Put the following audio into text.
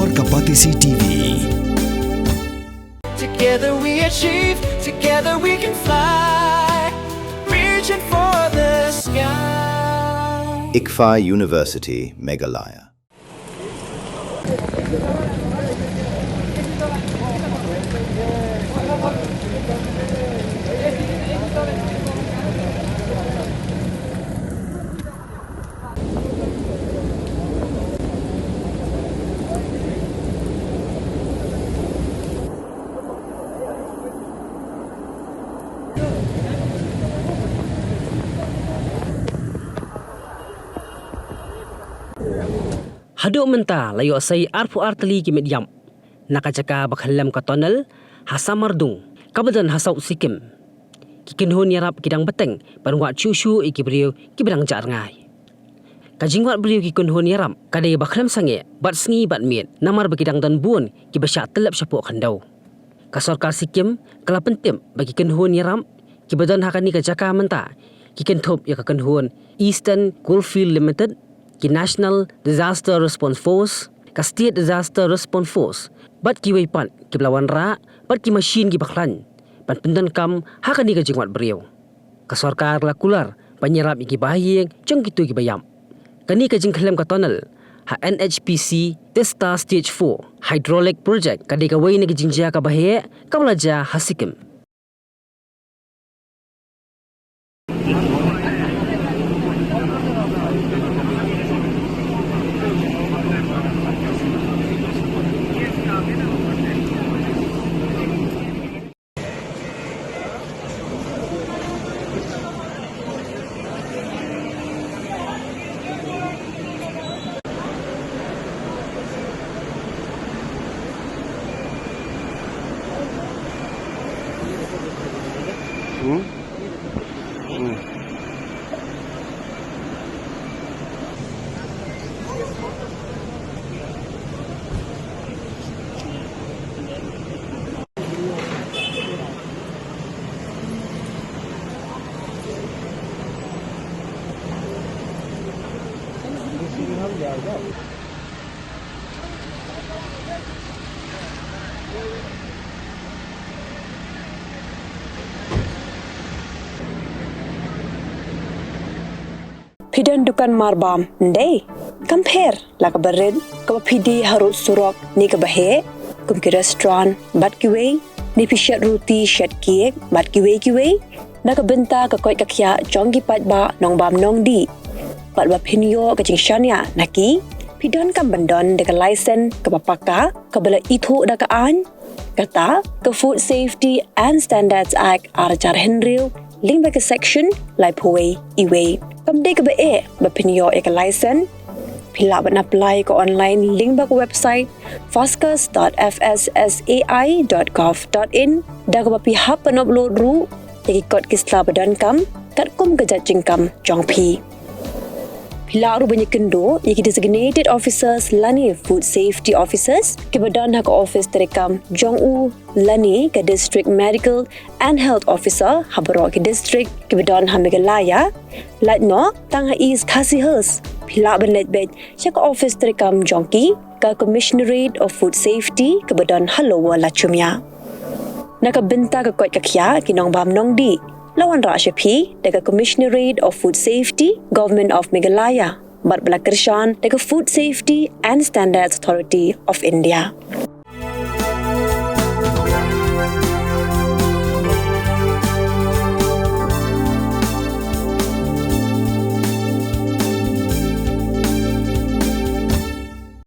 Ekor Kapatisi TV. Together we achieve, together we can fly, reaching for the sky. ICFA University, Meghalaya. Haduk mentah layu asai arpu Tylli ki Metiap. Nakajaka Khyllem ka tunnel hasamardung kabadan hasau Sikkim. Ki kenhun yarap kidang Bteng panwa chushu iki Briew ki bidang jar ngai. Ka Jingwad Briew ki kenhun yarap kadai Khyllem sange bat sngi bat miet namar bekidang dan bun ki basya telap syapuk khandau. Ka sarkar Sikkim kala pentim bagi kenhun yarap ki badan hakani ka jaka mentah ki kenthop ya ka kenhun Eastern Coalfield Limited ki National Disaster Response Force, ka State Disaster Response Force, bat ki waipan ki belawan ra, bat ki mesin ki baklan, pan pendan kam hakani ka Jingwad Briew. Ka sarkar lakular panyerap ki bahayeng jong kitu ki bayam. Kani ka Khyllem ka tunnel, ha NHPC Testa Stage 4 Hydraulic Project kadi ka wai ni ki jinja ka bahaye ka belaja ha Sikkim. Pidan dukan marbam ndai compare la ka bared ka pidi harut surok ni ka bahe kum ki restaurant bat ki wei ni pishat roti shat cake bat ki wei na ka benta ka koi ka khya jong ki pat ba nong bam nong di pat ba pinyo ka jingshania naki pidan kam bandon de ka license ka papaka ka bala ithu da ka an kata ka Food Safety and Standards Act arjar henriu link ba ka section lai phuwei iwei Kamde ka ba bapinyo ka license pila ba na apply ka online link ba ka website foscas.fssai.gov.in da ka ba pihap pan upload ru ikot kisla badan kam kat kum ka judging kam jong pi pila ru banyak kendo iki designated officers lani food safety officers ke badan ha ka office terekam jong u lani ka district medical and health officer habaro ke district ke badan ha Meghalaya latno tang ha is khasihers pila banlet bet ka office terekam jongki ka commissionerate of food safety ke badan halowa lachumya nakabenta ka kot kakya kinong bam nong di lawan ra shapi daga commissionerate of food safety government of Meghalaya bat balakershan daga food safety and standards authority of India